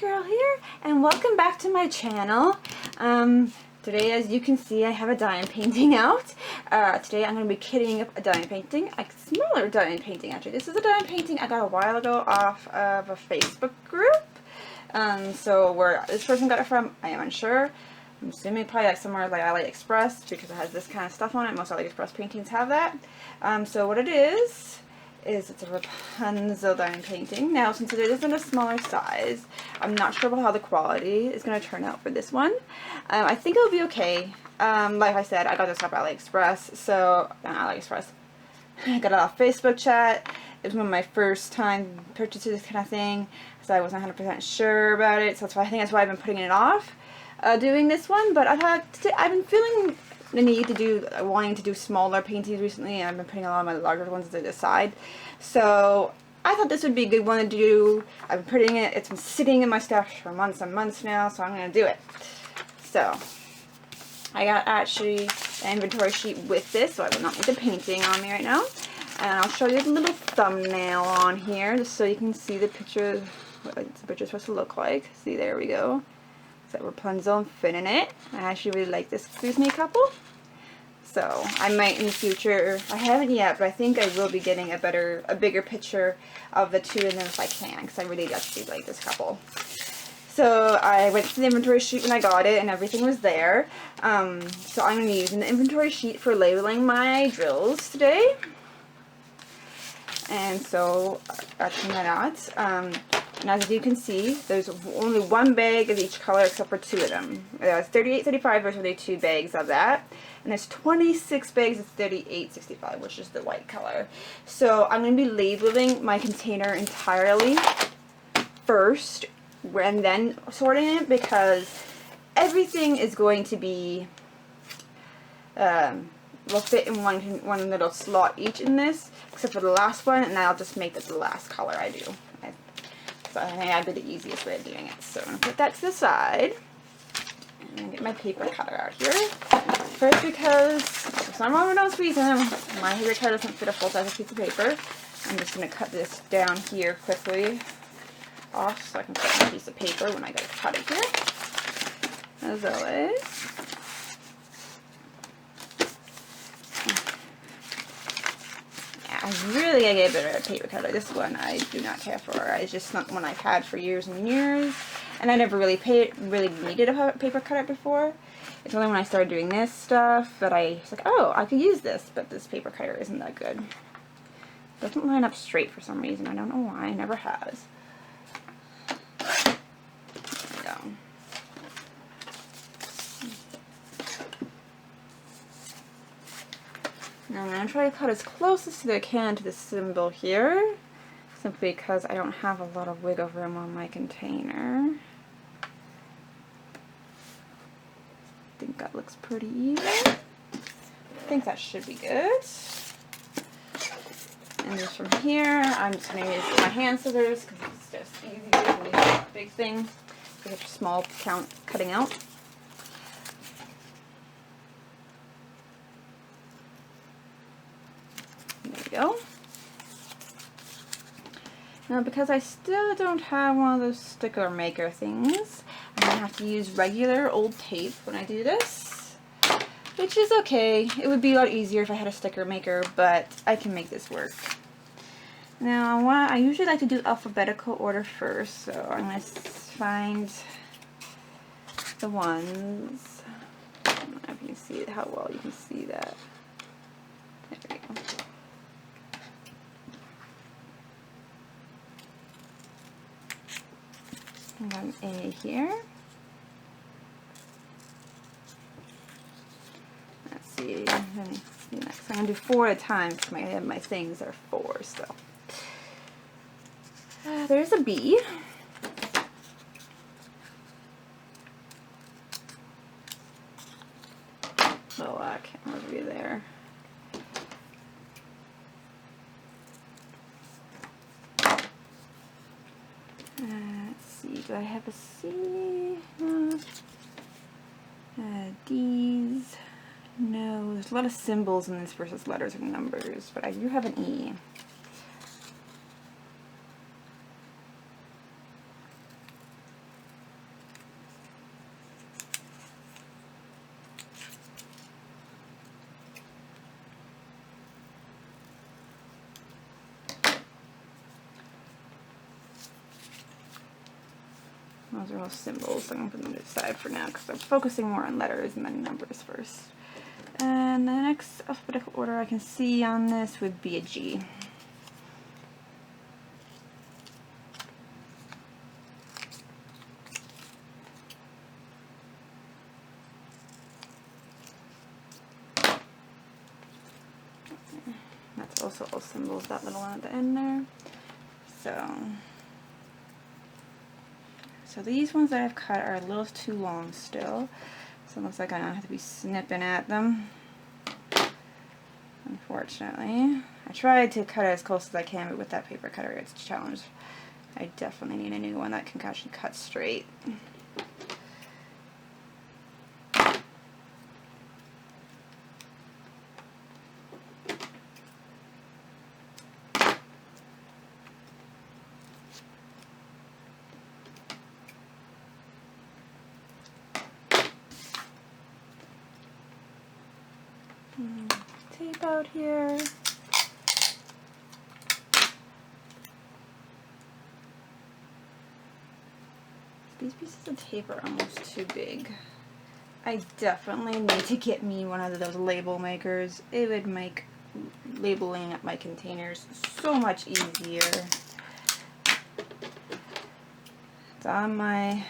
Girl here, and welcome back to my channel. Today, as you can see, I have a diamond painting out. Today I'm going to be kitting up a diamond painting, a smaller diamond painting actually. This is a diamond painting I got a while ago off of a Facebook group. So where this person got it from, I am unsure. I'm assuming probably like somewhere like AliExpress because it has this kind of stuff on it. Most AliExpress paintings have that. So what it is it's a Rapunzel diamond painting. Now, since it is in a smaller size, I'm not sure about how the quality is going to turn out for this one. I think it'll be okay. Like I said, I got this off AliExpress, so, I got it off Facebook chat. It was one of my first time purchases, this kind of thing, so I wasn't 100% sure about it, so I think that's why I've been putting it off, doing this one. But I've been feeling the need to do, wanting to do smaller paintings recently, and I've been putting a lot of my larger ones to the side. So I thought this would be a good one to do. I've been putting it, it's been sitting in my stash for months and months now, so I'm going to do it. So I got actually an inventory sheet with this, so I will not need the painting on me right now. And I'll show you a little thumbnail on here, just so you can see the picture, what the picture's supposed to look like. See, there we go. It's got Rapunzel and Finn in it. I actually really like this Disney couple. So I might in the future, I haven't yet, but I think I will be getting a bigger picture of the two of them if I can, because I really actually like this couple. So I went to the inventory sheet when I got it, and everything was there. So I'm going to be using the inventory sheet for labeling my drills today. And so I'll turn that out. And as you can see, there's only one bag of each color except for two of them. There's 38.35, there's only two bags of that. And there's 26 bags of 38.65, which is the white color. So I'm going to be labeling my container entirely first, and then sorting it, because everything is going to be, will fit in one little slot each in this, except for the last one, and I'll just make that the last color I do. So I think that'd be the easiest way of doing it. So I'm going to put that to the side. And I'm going to get my paper cutter out here. First, because for some unknown reason, my paper cutter doesn't fit a full-size piece of paper. I'm just going to cut this down here quickly off so I can cut my piece of paper when I go to cut it here. As always. I really gotta get a better paper cutter. This one I do not care for. It's just not one I've had for years and years, and I never really needed a paper cutter before. It's only when I started doing this stuff that I was like, oh, I could use this, but this paper cutter isn't that good. It doesn't line up straight for some reason. I don't know why. It never has. There we go. Now I'm going to try to cut as close as I can to the symbol here, simply because I don't have a lot of wiggle room on my container. I think that looks pretty even. I think that should be good. And just from here, I'm just going to use my hand scissors because it's just easier than these big things. So get your small cutting out. Go. Now, because I still don't have one of those sticker maker things, I'm going to have to use regular old tape when I do this, which is okay. It would be a lot easier if I had a sticker maker, but I can make this work. Now, I usually like to do alphabetical order first, so I'm going to find the ones. I don't know if you can see it, how well you can see that. There we go. I got an A here. Let's see. Next, I'm going to do 4 at a time because I have my things that are 4 still. There's a B. Oh, I can't remember there. Do I have a C? No. D's? No. There's a lot of symbols in this versus letters and numbers, but I do have an E. Those are all symbols, so I'm going to put them to the side for now because I'm focusing more on letters and then numbers first. And the next alphabetical order I can see on this would be a G. That's also all symbols, that little one at the end there. So these ones that I've cut are a little too long still. So it looks like I'm going to have to be snipping at them. Unfortunately. I tried to cut it as close as I can, but with that paper cutter it's a challenge. I definitely need a new one that can actually cut straight. Tape out here. These pieces of tape are almost too big. I definitely need to get me one of those label makers. It would make labeling up my containers so much easier. It's on my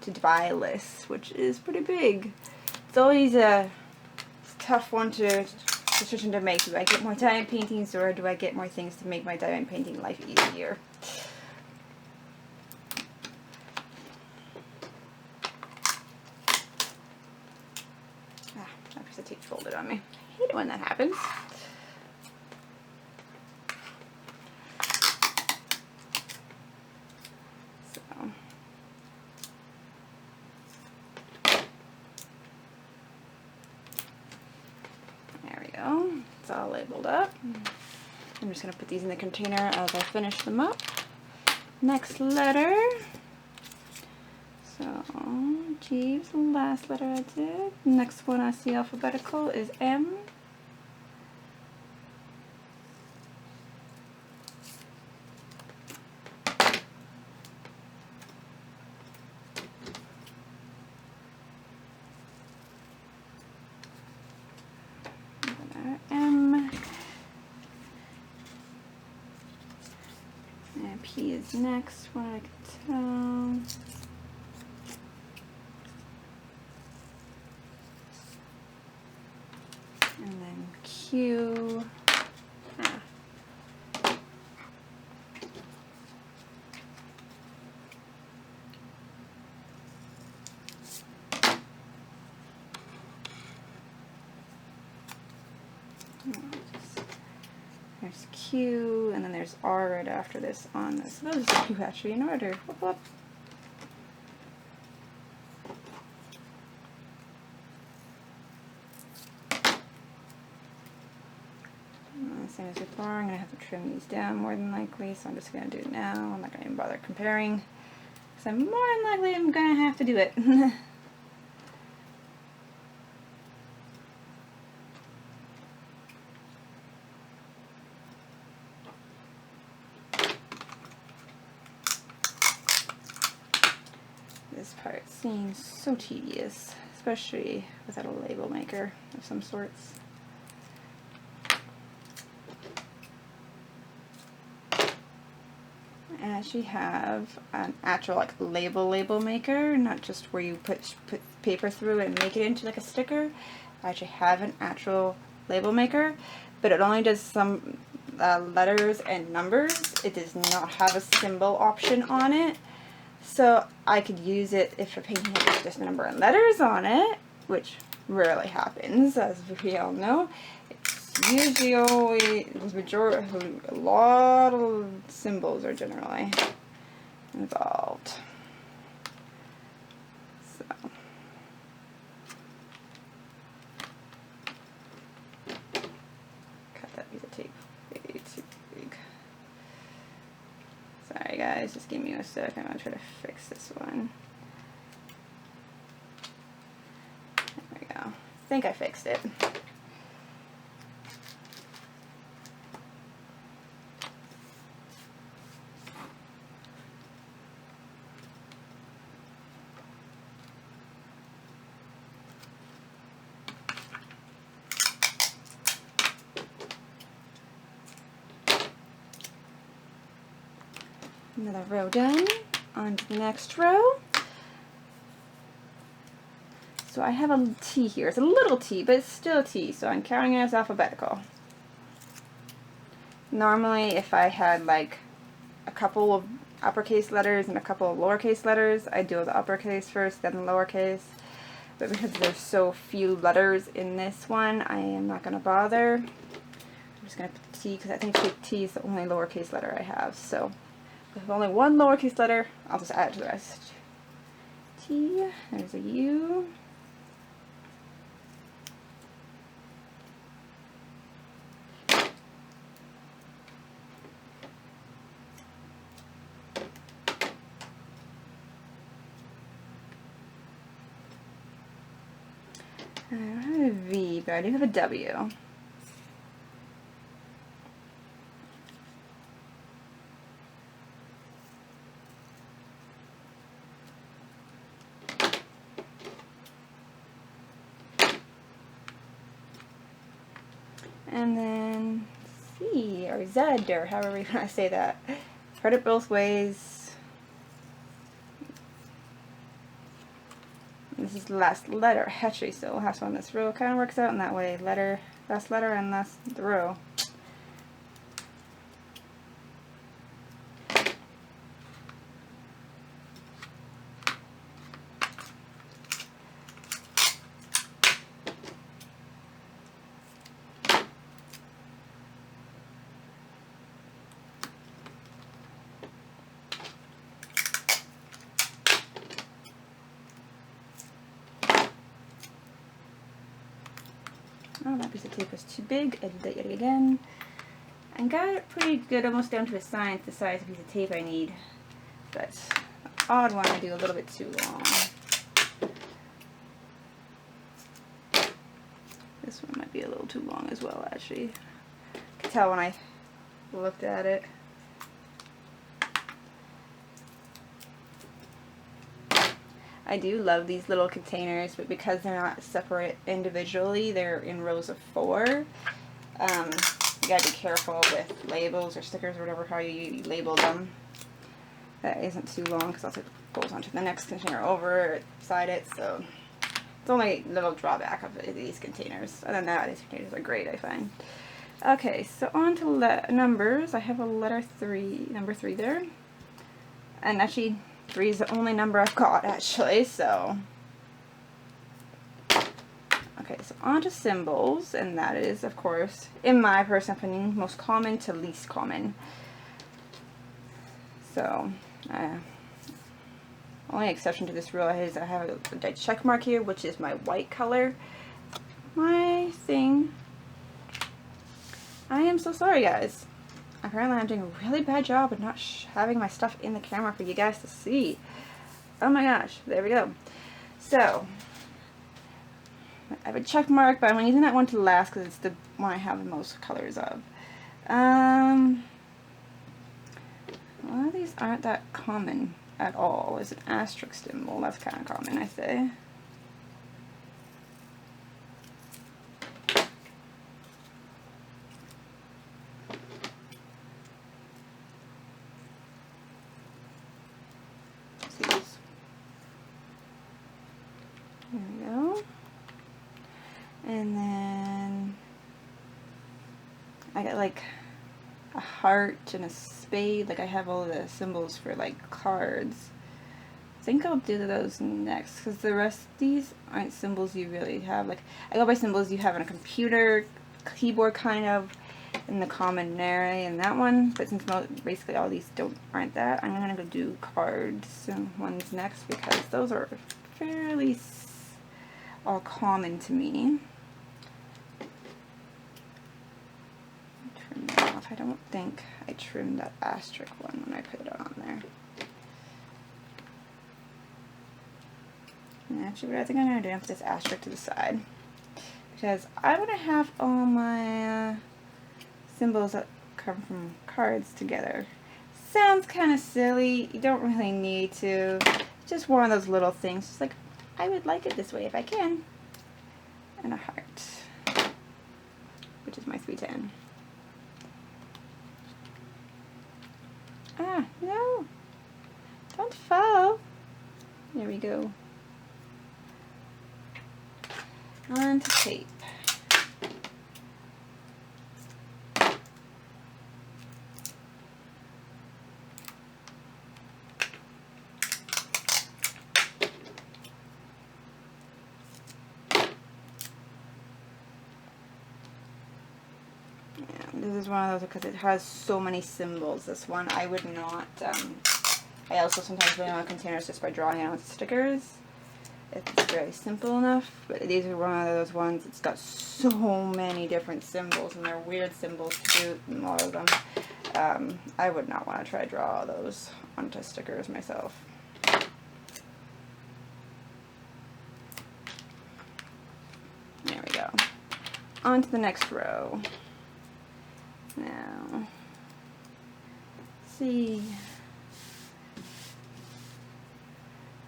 to-buy list, which is pretty big. It's always a tough one to decision to make. Do I get more diamond paintings or do I get more things to make my diamond painting life easier? That piece of tape folded on me. I hate it when that happens. It's all labeled up. I'm just going to put these in the container as I finish them up. Next letter. So, G is the last letter I did. Next one I see alphabetical is M. P is next, what I can tell. And then Q. There's Q, and then there's R right after this on this. So those are two actually in order. Whoop, whoop. Same as before, I'm going to have to trim these down more than likely, so I'm just going to do it now. I'm not going to even bother comparing, because I'm more than likely I'm going to have to do it. This part seems so tedious, especially without a label maker of some sorts. I actually have an actual like label maker, not just where you put paper through and make it into like a sticker. I actually have an actual label maker, but it only does some letters and numbers. It does not have a symbol option on it. So I could use it if a painting has just a number and letters on it, which rarely happens, as we all know. It's usually always, a lot of symbols are generally involved. So. Cut that piece of tape way too big. Sorry guys, just give me a sec. I'm going to try to fix this one. There we go. I think I fixed it. Another row done. On to the next row. So I have a T here. It's a little T, but it's still a T, so I'm counting it as alphabetical. Normally, if I had like a couple of uppercase letters and a couple of lowercase letters, I'd do the uppercase first, then the lowercase. But because there's so few letters in this one, I am not going to bother. I'm just going to put the T because I think T is the only lowercase letter I have. So with only one lowercase letter, I'll just add it to the rest. T, there's a U. I don't have a V, but I do have a W. And then C, or Z, or however you want to say that. Heard it both ways. This is the last letter, actually, so last one in this row kind of works out in that way. Letter, last letter, and last the row. Oh, that piece of tape was too big. I did that yet again. I got it pretty good, almost down to a science, the size of piece of tape I need. But the odd one I do a little bit too long. This one might be a little too long as well, actually. I could tell when I looked at it. I do love these little containers, but because they're not separate individually, they're in rows of 4. You gotta be careful with labels or stickers or whatever, how you label them. That isn't too long because also it goes onto the next container over beside it, so it's only a little drawback of these containers. Other than that, these containers are great, I find. Okay, so on to numbers. I have a letter 3, number 3 there. And actually, 3 is the only number I've got, actually, so. Okay, so on to symbols, and that is, of course, in my personal opinion, most common to least common. So, only exception to this rule is I have a check mark here, which is my white color. My thing. I am so sorry, guys. Apparently I'm doing a really bad job of not having my stuff in the camera for you guys to see. Oh my gosh, there we go. So, I have a check mark, but I'm using that one to last because it's the one I have the most colors of. A lot of these aren't that common at all. It's an asterisk symbol. That's kind of common, I say. There we go. And then I got like a heart and a spade. Like I have all the symbols for like cards. I think I'll do those next because the rest of these aren't symbols you really have. Like I go by symbols you have on a computer, keyboard kind of, in the commonary and that one. But since basically all these aren't that, I'm gonna go do cards and ones next because those are fairly all common to me. Trim that off. I don't think I trimmed that asterisk one when I put it on there. And actually, what I think I'm going to do is put this asterisk to the side because I want to have all my symbols that come from cards together. Sounds kind of silly. You don't really need to. It's just one of those little things. Just like I would like it this way if I can. And a heart, which is my 310. Ah, no. Don't fall. There we go. On to tape. This is one of those because it has so many symbols. This one I would not. I also sometimes put it on containers just by drawing out stickers. It's very simple enough, but these are one of those ones. It's got so many different symbols, and they're weird symbols to do. A lot of them. I would not want to try to draw all those onto stickers myself. There we go. On to the next row. Now, see,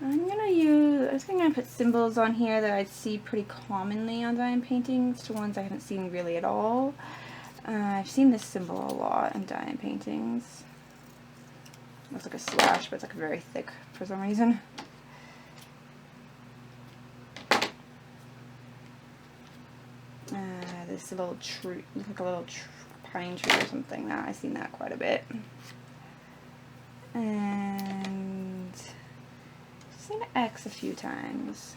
I was gonna put symbols on here that I see pretty commonly on diamond paintings to ones I haven't seen really at all. I've seen this symbol a lot in diamond paintings. Looks like a slash, but it's like very thick for some reason. This little tree, looks like a little pine tree or something. Now I've seen that quite a bit. And I've seen an X a few times.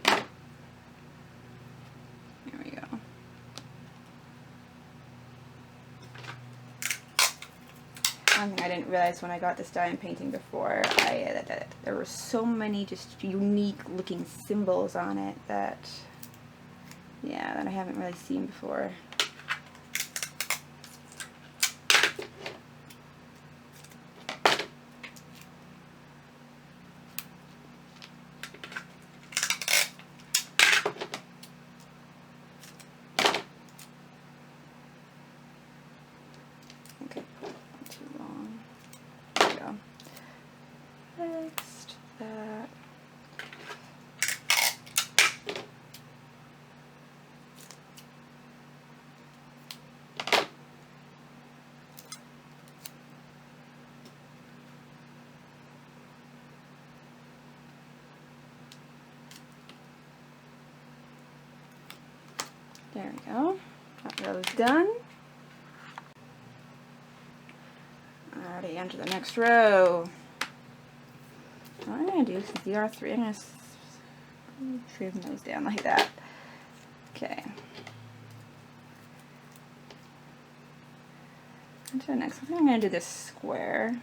There we go. One thing I didn't realize when I got this diamond painting before, that there were so many just unique looking symbols on it that, yeah, that I haven't really seen before. Okay, not too long. There we go. Next, that. There we go. That row's done. Alrighty, onto the next row. What I'm going to do, since the R3, I'm going to trim those down like that. Okay. Onto the next one. I think I'm going to do this square.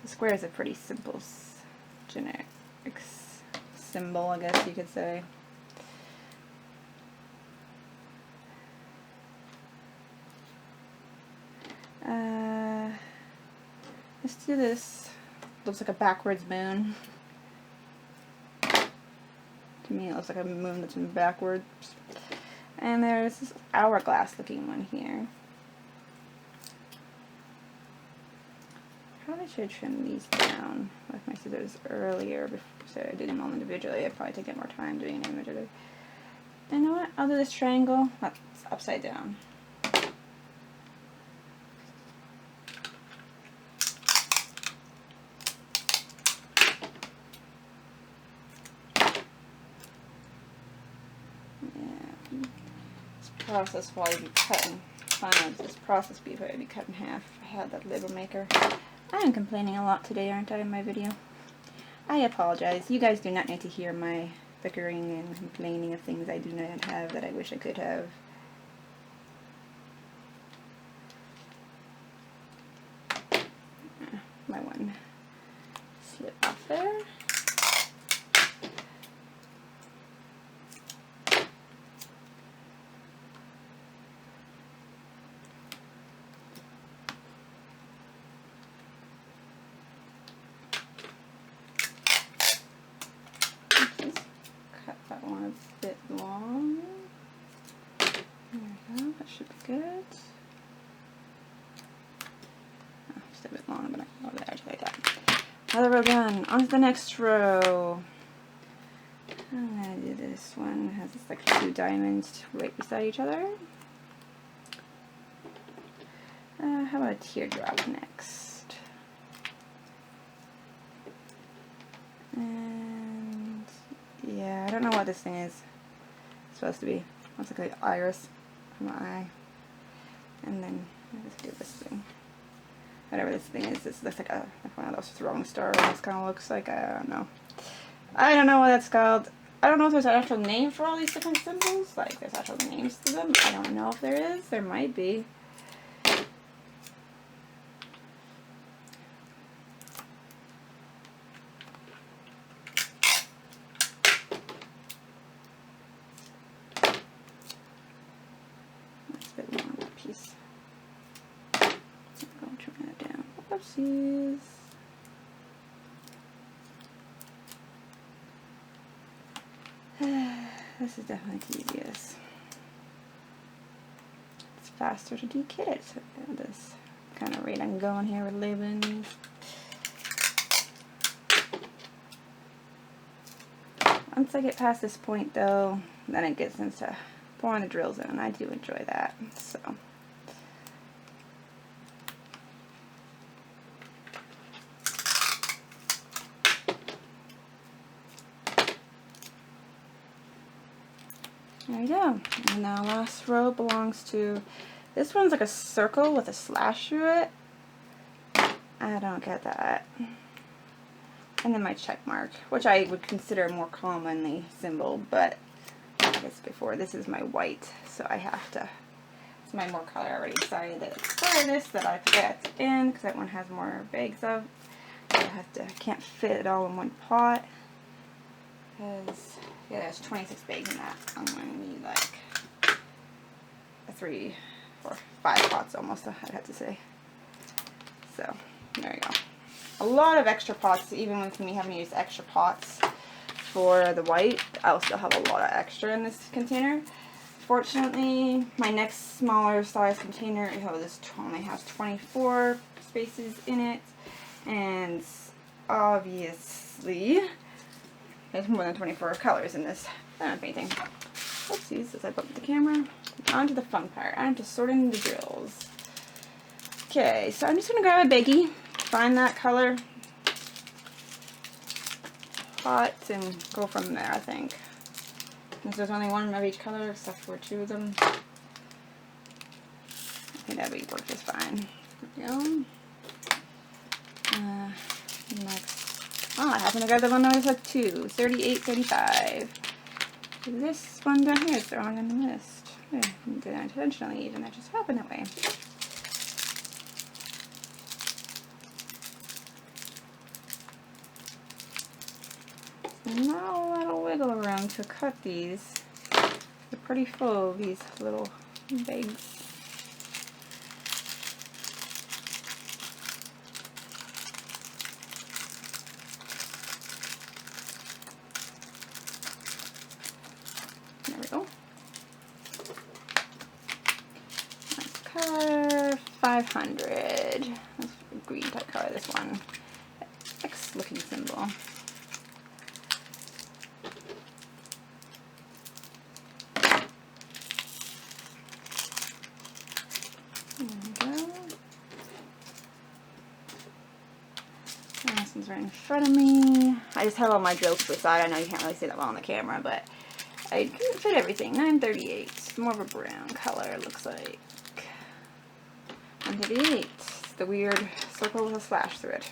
The square is a pretty simple generic symbol, I guess you could say. Let's do this. Looks like a backwards moon. To me, it looks like a moon that's been backwards. And there's this hourglass looking one here. Probably should trim these down with my scissors earlier, so I did them all individually. I'd probably take more time doing it individually. And you know what? I'll do this triangle. That's upside down. Process while you'd be cutting. This process would probably be cut in half if I had that label maker. I am complaining a lot today, aren't I, in my video? I apologize. You guys do not need to hear my bickering and complaining of things I do not have that I wish I could have. My one slipped off there. A bit long. There we go, that should be good. Oh, just a bit long, but I can go over there like that. Another row done. On to the next row. I'm gonna do this one. It has this like two diamonds right beside each other. How a teardrop next. And yeah, I don't know what this thing is supposed to be. Looks like an iris from my eye. And then let's do this thing. Whatever this thing is, this looks like one of those throwing stars. This kind of looks like, I don't know. I don't know what that's called. I don't know if there's an actual name for all these different symbols. Like, there's actual names to them. I don't know if there is. There might be. That's a bit long, that piece. I'll trim that down. Whoopsies. This is definitely tedious. It's faster to dekit it. So this kind of rate I'm going here with labeling these. Once I get past this point though, then it gets into pouring the drills in, and I do enjoy that. So there you go. And now last row belongs to, this one's like a circle with a slash through it. I don't get that. And then my check mark, which I would consider a more commonly symbol, but like I said before, this is my white, so I have to, it's my more color. I already decided that it's for this that I forget in, because that one has more bags of. So I can't fit it all in one pot, because yeah, there's 26 bags in that. I'm going to need like 3, 4, 5 pots almost, I'd have to say. So, there you go. A lot of extra pots, even with me having to use extra pots for the white, I'll still have a lot of extra in this container. Fortunately, my next smaller size container, this only has 24 spaces in it, and obviously there's more than 24 colors in this painting. Oopsies, as I bumped the camera. On to the fun part, on to sorting the drills. Okay, so I'm just going to grab a baggie, find that color pot, and go from there, I think. Since there's only one of each color, except for 2 of them, I think that would work just fine. There we go. Next. Oh, I happen to grab the one that always had 2. 38, 35. This one down here is thrown in the list. I didn't do that intentionally, even. That just happened that way. Not a lot of wiggle room to cut these. They're pretty full, these little bags. There we go. That's color 500. That's a green type color, this one. X looking symbol. Right in front of me. I just have all my drills to the side. I know you can't really see that well on the camera, but I couldn't fit everything. 938. It's more of a brown color, it looks like. 138. It's the weird circle with a slash through it.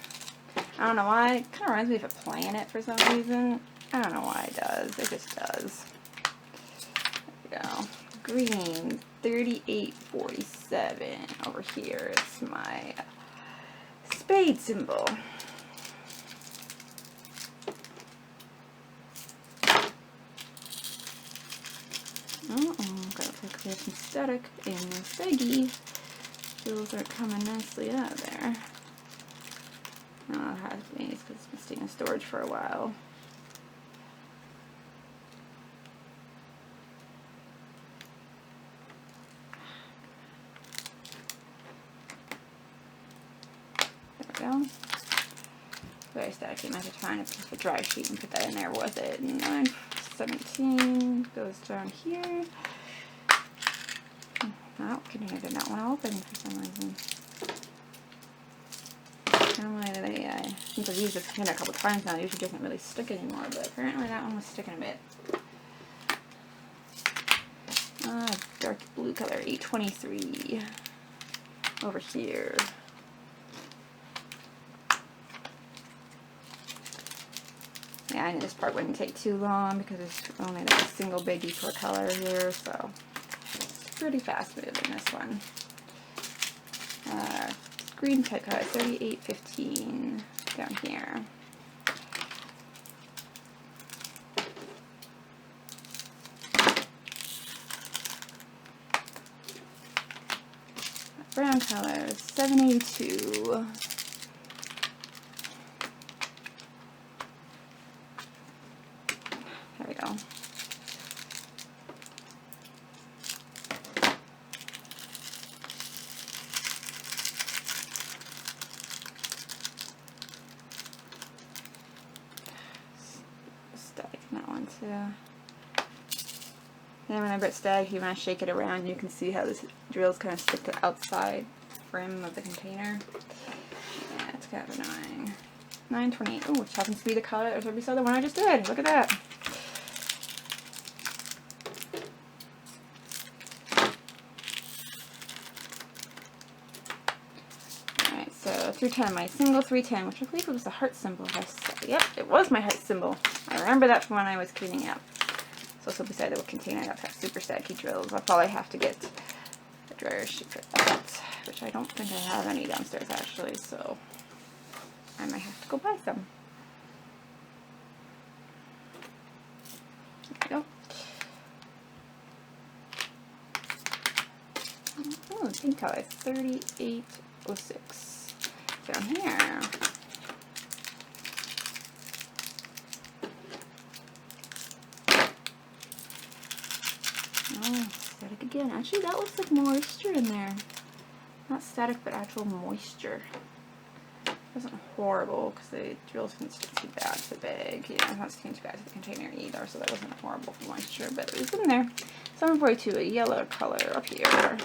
I don't know why. It kind of reminds me of a planet for some reason. I don't know why it does. It just does. There we go. Green. 3847. Over here is my spade symbol. Gotta clear some static in this baggie. Drills are coming nicely out of there. Oh, it has been because it's been staying in storage for a while. There we go. Very staticky. I have to find a piece of dry sheet and put that in there with it. 917 goes down here. Oh, I did not want to open for some reason. since I've used this container a couple times now, it usually doesn't really stick anymore, but apparently that one was sticking a bit. Dark blue color, 823 over here. Yeah, I knew this part wouldn't take too long because it's only like a single biggie per color here, so it's pretty fast moving this one. Green type color, 3815 down here. Brown color, 782. There we go. Static in that one too. And whenever it's staggy, when I shake it around, you can see how this drills kind of stick to the outside rim of the container. Yeah, it's kind of annoying. 928. Oh, which happens to be the color that was the one I just did. Look at that. Alright, so 310, my single 310, which I believe was the heart symbol. Yep, it was my heart symbol. I remember that from when I was cleaning up. Also beside the container, I have super stacky drills. I'll probably have to get a dryer sheet for that, which I don't think I have any downstairs actually, so I might have to go buy some. There we go. Oh, pink color, 3806. Down here. Oh, static again. Actually, that looks like moisture in there. Not static, but actual moisture. It wasn't horrible because the drills didn't stick too bad to the bag. Yeah, it's not sticking too bad to the container either, so that wasn't horrible for moisture, but it was in there. 742, a yellow color up here.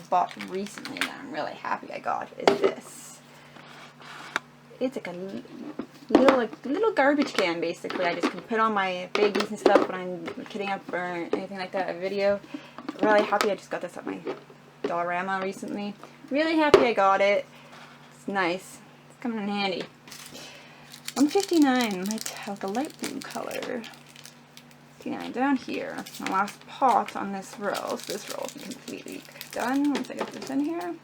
Bought recently that I'm really happy I got is this. It's like a little garbage can basically. I just can put on my baggies and stuff when I'm kitting up or anything like that, a video. I'm really happy I just got this at my Dollarama recently. Really happy I got it. It's nice. It's coming in handy. 159, like a light blue color. Down here. My last pot on this row, so this row will be completely done once I get this in here.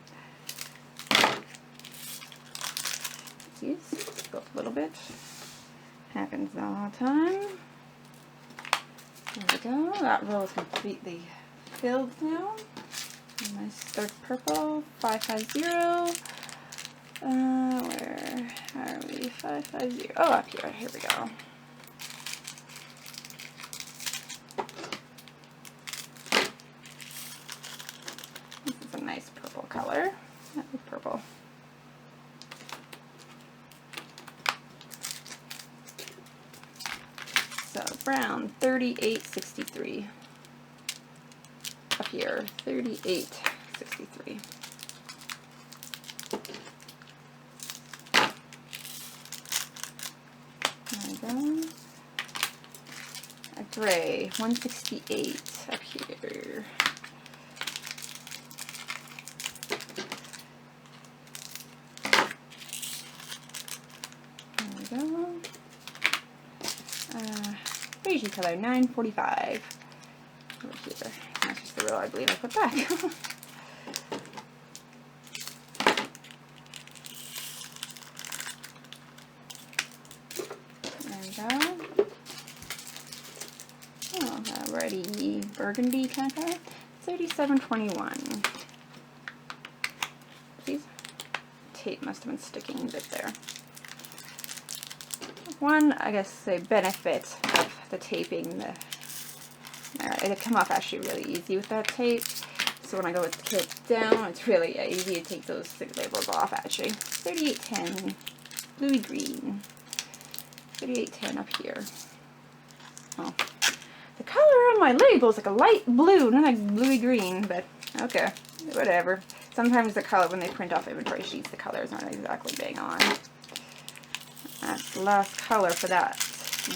Let's go up a little bit. Happens all the time. There we go. That row is completely filled now. Nice dark purple. 550. Where are we? 550. Oh, up here. Here we go. Nice purple color. Purple. So brown, 3863. Up here, 3863. There we go. A gray, 168 up here. Beige color, 945. Over here. That's just the row I believe I put back. There we go. Oh, already burgundy kind of color. 3721. These tape must have been sticking a bit there. One, I guess, a benefit of the taping, it'll come off actually really easy with that tape. so when I go with the kit down, it's really easy to take those thick labels off, actually. 3810, bluey green. 3810 up here. Oh. The color on my label is like a light blue, not like bluey green, but okay, whatever. Sometimes the color, when they print off inventory sheets, the colors aren't exactly bang on. That's the last color for that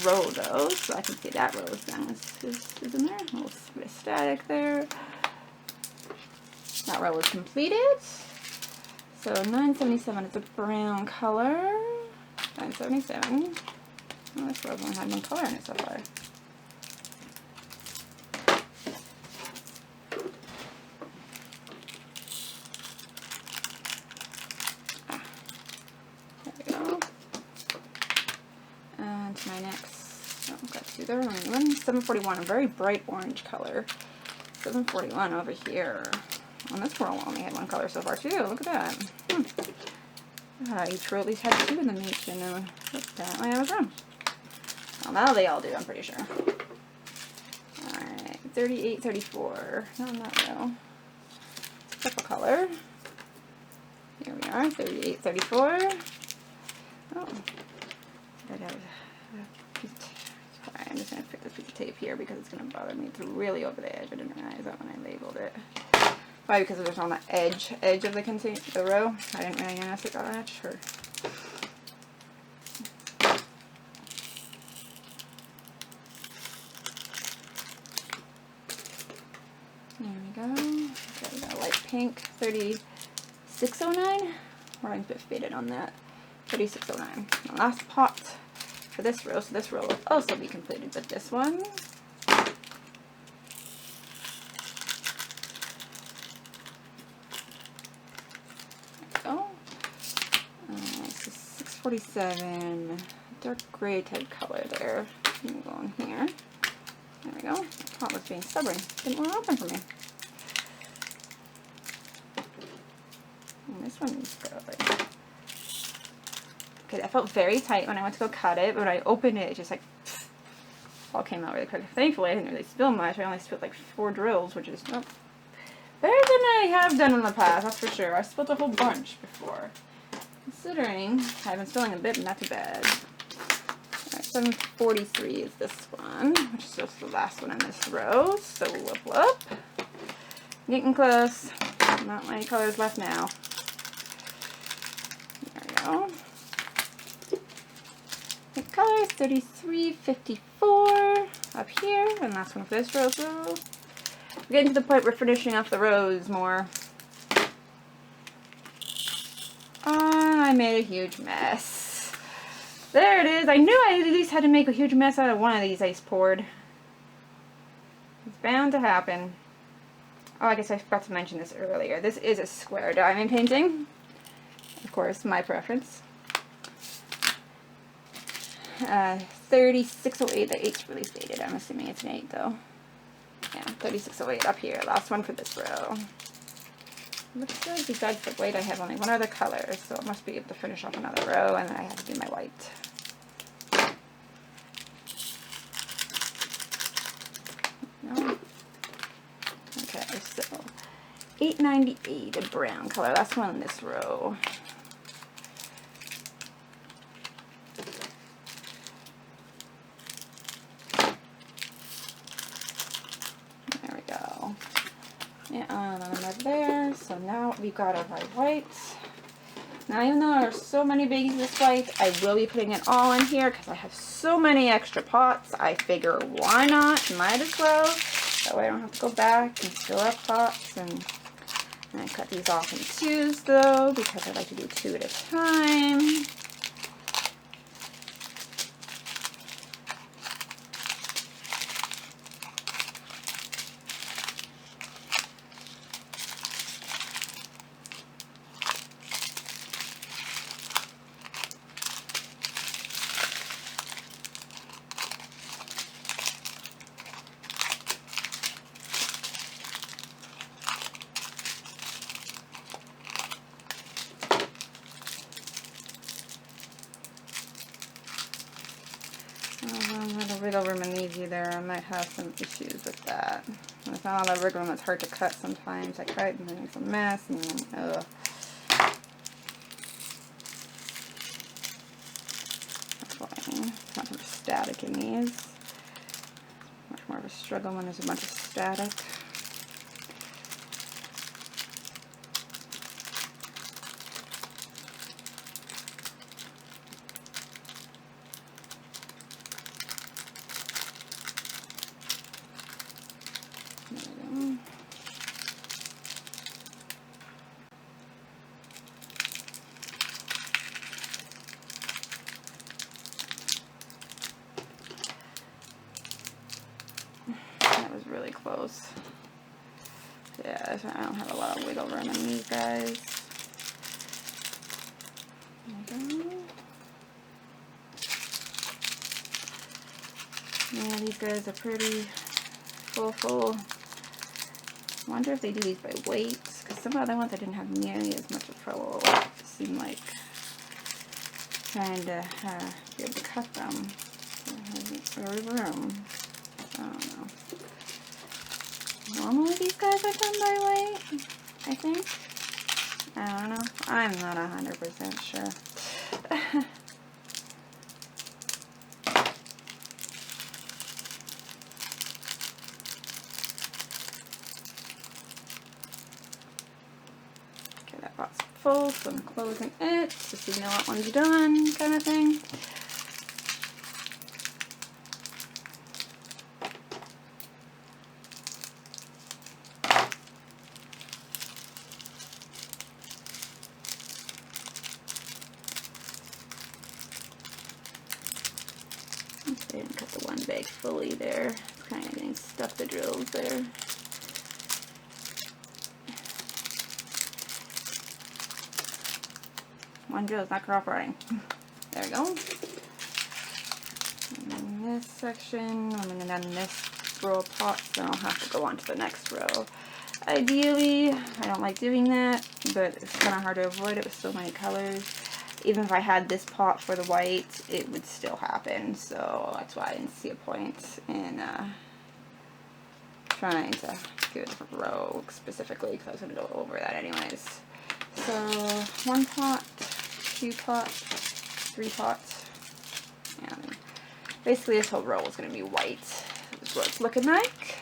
row, though, so I can see that row is in there. A little bit of static there. That row is completed. So 977 is a brown color. 977. Oh, this row's only had one color in it so far. My next, oh, got two there. 741, a very bright orange color. 741 over here. On this row only had one color so far too. Look at that. Each row at least had two in the mix, and apparently I was wrong. Well, now they all do, I'm pretty sure. Alright, 38, 34. No, not row. Purple color. Here we are, 38, 34. Oh. Sorry, I'm just going to pick this piece of tape here because it's going to bother me. It's really over the edge. I didn't realize that when I labeled it. Probably because it was on the edge of the container, the row. I didn't really notice it got much. Or there we go. Okay, we got a light pink, 3609. Orange bit faded on that. 3609. The last pot for this row, so this row will also be completed with this one. There we go. So 647, dark gray type color there. I'm going here. There we go. The pot was being stubborn. Didn't want to open for me. And this one's good. Okay, that felt very tight when I went to go cut it, but when I opened it, it just like all came out really quick. Thankfully, I didn't really spill much. I only spilled like 4 drills, which is better than I have done in the past, that's for sure. I spilled a whole bunch before. Considering I've been spilling a bit, but not too bad. Alright, 743 is this one, which is just the last one in this row. So whoop. Getting close. Not many colors left now. There we go. The color is 3354 up here, and last one for this row. So we're getting to the point where we're finishing off the rows more. I made a huge mess. There it is. I knew I at least had to make a huge mess out of one of these I poured. It's bound to happen. Oh, I guess I forgot to mention this earlier. This is a square diamond painting. Of course, my preference. 3608, the 8's really faded. I'm assuming it's an 8 though. Yeah, 3608 up here. Last one for this row. Looks good. Besides the white, I have only one other color, so it must be able to finish off another row, and then I have to do my white. No. Okay, so 898, a brown color. Last one in this row. There, so now we've got our white. Now, even though there's so many bags of this white, I will be putting it all in here because I have so many extra pots. I figure, why not? Might as well. That way I don't have to go back and fill up pots. And I cut these off in 2s though, because I like to do 2 at a time. wiggle room in these either. I might have some issues with that. When it's not a lot of wiggle room, it's hard to cut sometimes. I cut and then it's a mess and then, ugh. That's fine. It's not much static in these. Much more of a struggle when there's a bunch of static. That was really close. Yeah, I don't have a lot of wiggle room in these guys. There we go. Yeah, these guys are pretty full. I wonder if they do these by weight, because some of the other ones I didn't have nearly as much of trouble. It seemed like trying to be able to cut them. So I have very room. I don't know. Normally these guys are done by weight, I think. I don't know. I'm not 100% sure. Okay, that pot's full, so I'm closing it, just so you know what one's done, kind of thing. I didn't cut the one bag fully there. It's kind of getting stuck, the drills there. One drill is not cooperating. There we go. And then this section, I'm going to down this row of pots, then I'll have to go on to the next row. Ideally, I don't like doing that, but it's kind of hard to avoid it with so many colors. Even if I had this pot for the white, it would still happen, so that's why I didn't see a point in trying to do a different row specifically, because I was going to go over that anyways. So, 1 pot, 2 pots, 3 pots, and basically this whole row is going to be white. This is what it's looking like.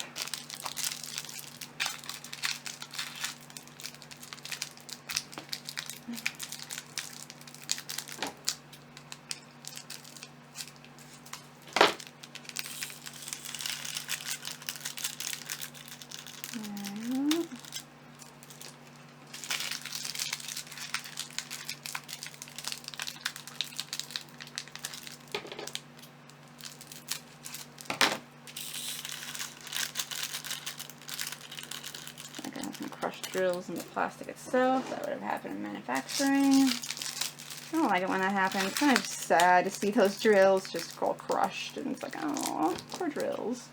Some crushed drills in the plastic itself. That would have happened in manufacturing. I don't like it when that happens. It's kind of sad to see those drills just all crushed, and it's like, oh, poor drills.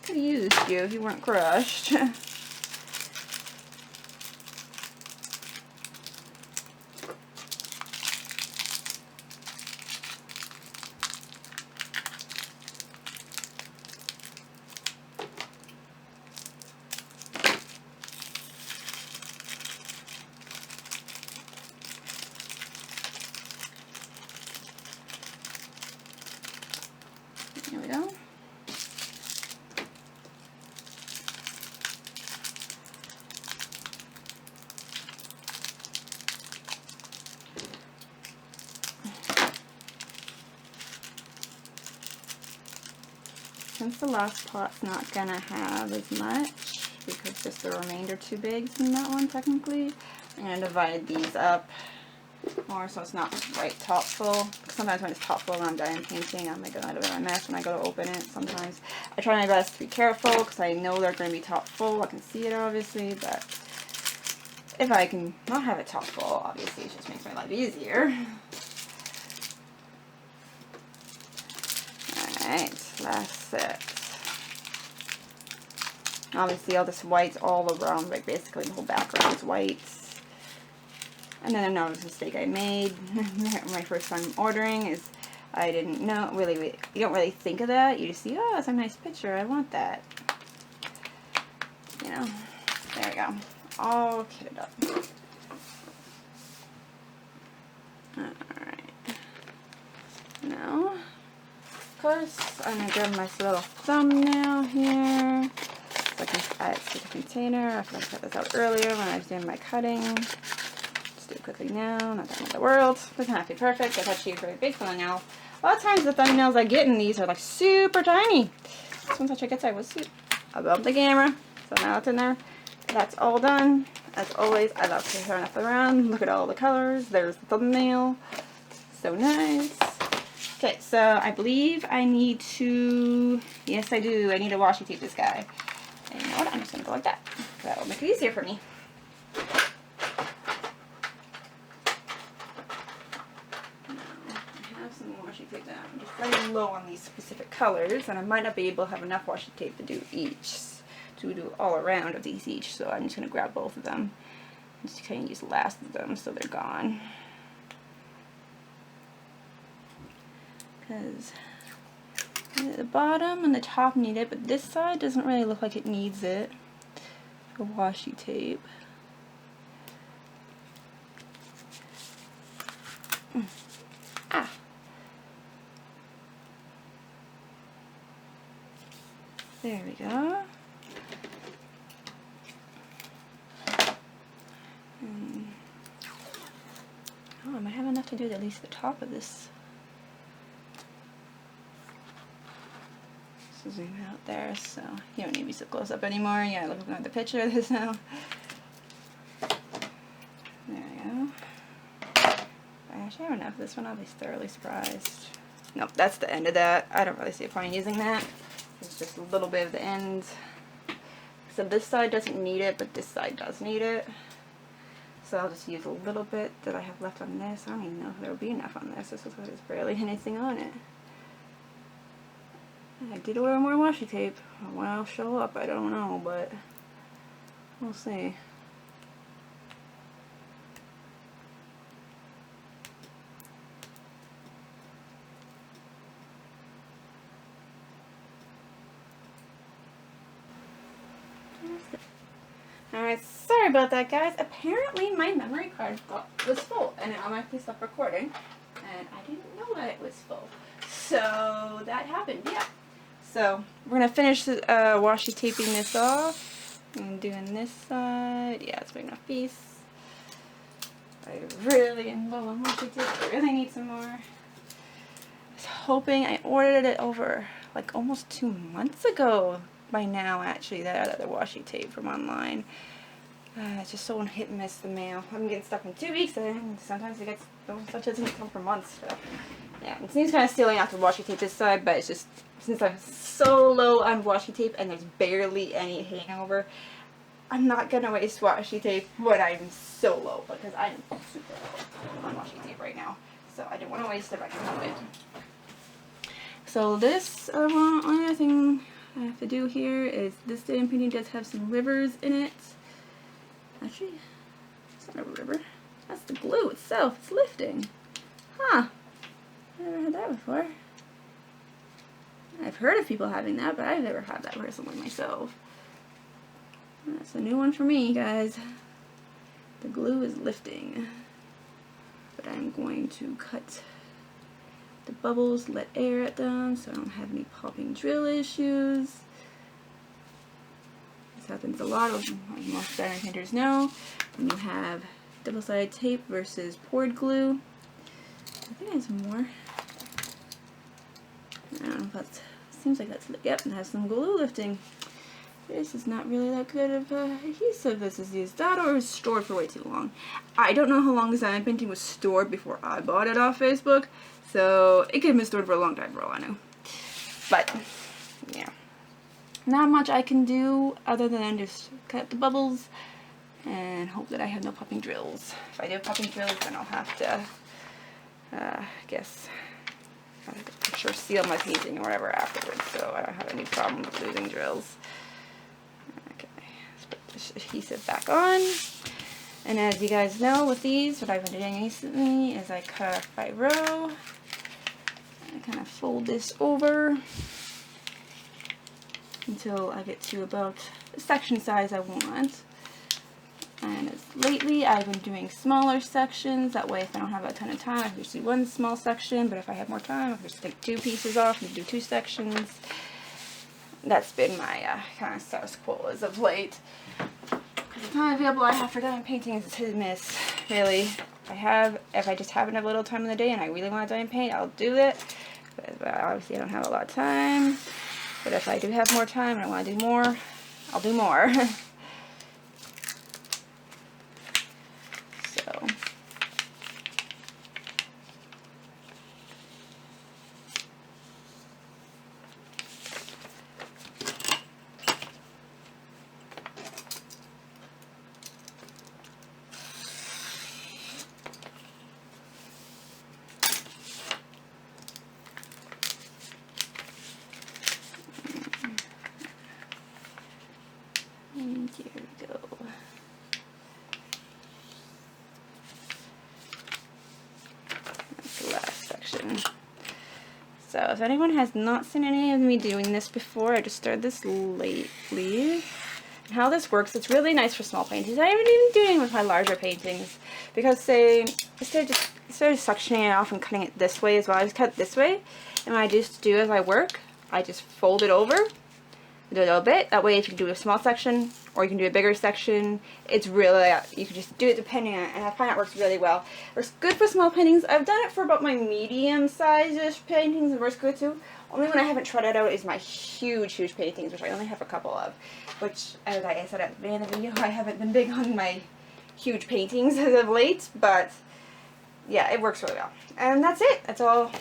Could have used you if you weren't crushed. Here we go. Since the last pot's not gonna have as much, because just the remainder 2 bags in that one technically, I'm gonna divide these up more so it's not right top full. Sometimes when it's top full and I'm done painting, I'm like, a bit of a mess when I go to open it. Sometimes I try my best to be careful because I know they're going to be top full. I can see it obviously, but if I can not have it top full, obviously it just makes my life easier. Alright, last set. Obviously all this white's all around, like basically the whole background is white. And then another mistake I made my first time ordering is I didn't know, really, you don't really think of that. You just see, oh, that's a nice picture, I want that. You know, there we go. All kitted up. Alright. Now, of course, I'm going to grab my little thumbnail here. So I can add it to the container. I forgot to cut this out earlier when I was doing my cutting. Just do it quickly now, not that in the world. Doesn't have to be perfect. I've actually a very big thumbnail. A lot of times the thumbnails I get in these are like super tiny. This one's actually, I guess I was above the camera. So now it's in there. That's all done. As always, I love to turn it around. Look at all the colors. There's the thumbnail. So nice. Okay, so I believe I need to, yes I do, I need to washi tape this guy. And you know what, I'm just going to go like that. That will make it easier for me. Washi tape down. I'm just running low on these specific colors, and I might not be able to have enough washi tape to do all around of these each, so I'm just going to grab both of them and just kind of use the last of them so they're gone. Because the bottom and the top need it, but this side doesn't really look like it needs it for washi tape. Ah! There we go. Oh, I might have enough to do at least the top of this. Zoom out there, so you don't need me so close up anymore. Yeah, looking at the picture of this now. There we go. If I actually have enough of this one, I'll be thoroughly surprised. Nope, that's the end of that. I don't really see a point in using that. It's just a little bit of the end. So this side doesn't need it, but this side does need it. So I'll just use a little bit that I have left on this. I don't even know if there will be enough on this. This looks like there's barely anything on it. I did order more washi tape. When I'll show up, I don't know, but we'll see. Alright, sorry about that, guys. Apparently my memory card was full and it automatically stopped recording, and I didn't know that it was full. So that happened, yeah. So we're gonna finish washi taping this off and doing this side. Yeah, it's a big enough piece. I really am low on washi tape. I really need some more. I was hoping, I ordered it over like almost 2 months ago by now, actually, that other washi tape from online. It's just so hit and miss the mail. I'm getting stuck in 2 weeks, and sometimes it gets, such doesn't come for months. So yeah, it seems kind of stealing out the washi tape this side, but it's just, since I'm so low on washi tape and there's barely any hangover, I'm not gonna waste washi tape when I'm so low, because I'm super low on washi tape right now. So I didn't want to waste it if I can help it. So this, only other thing I have to do here is this diamond painting does have some rivers in it. Actually, it's not a river. That's the glue itself. It's lifting. Huh. I've never had that before. I've heard of people having that, but I've never had that personally myself. That's a new one for me, guys. The glue is lifting. But I'm going to cut the bubbles, let air at them so I don't have any popping drill issues. This happens a lot, as most diamond painters know, when you have double-sided tape versus poured glue. I think I have some more. I don't know if that's, seems like that's, yep, it has some glue lifting. This is not really that good of adhesive this is used. That or it was stored for way too long. I don't know how long this diamond painting was stored before I bought it off Facebook, so it could have been stored for a long time for all I know. But, yeah. Not much I can do other than just cut the bubbles and hope that I have no popping drills. If I do have popping drills, then I'll have to, I guess, for sure seal my painting or whatever afterwards, so I don't have any problem with losing drills. Okay, let's put this adhesive back on. And as you guys know with these, what I've been doing recently is I cut off by row. I kind of fold this over until I get to about the section size I want. And lately I've been doing smaller sections, that way if I don't have a ton of time I can just do one small section, but if I have more time I can just take 2 pieces off and do 2 sections. That's been my kind of status quo as of late. The time available I have for diamond painting is hit and miss, really. If I just happen to have a little time in the day and I really want to diamond paint, I'll do it. But obviously I don't have a lot of time. But if I do have more time and I want to do more, I'll do more. So. And here we go. That's the last section. So if anyone has not seen any of me doing this before, I just started this lately. And how this works, it's really nice for small paintings. I haven't even doing it with my larger paintings because instead of sectioning it off and cutting it this way as well, I just cut it this way. And what I just do as I work, I just fold it over. Do a little bit. That way if you can do a small section or you can do a bigger section, it's really, you can just do it depending on it, and I find it works really well. Works good for small paintings. I've done it for about my medium size-ish paintings, and works good too. Only one I haven't tried it out is my huge paintings, which I only have a couple of, which, as I said at the beginning of the video, I haven't been big on my huge paintings as of late, but yeah, it works really well. And that's it. That's all.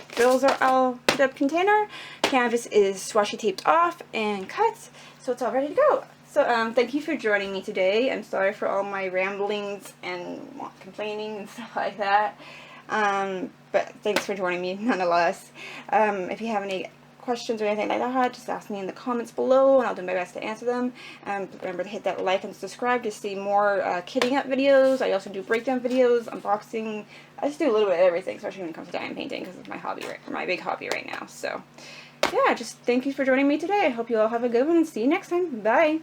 Drills are all put up container. Canvas is washi taped off and cut, so it's all ready to go. So thank you for joining me today. I'm sorry for all my ramblings and complaining and stuff like that. But thanks for joining me nonetheless. If you have any questions or anything like that, just ask me in the comments below and I'll do my best to answer them. Remember to hit that like and subscribe to see more kitting up videos. I also do breakdown videos, unboxing. I just do a little bit of everything, especially when it comes to diamond painting, because it's my hobby, my big hobby right now. So yeah, just thank you for joining me today. I hope you all have a good one and see you next time. Bye!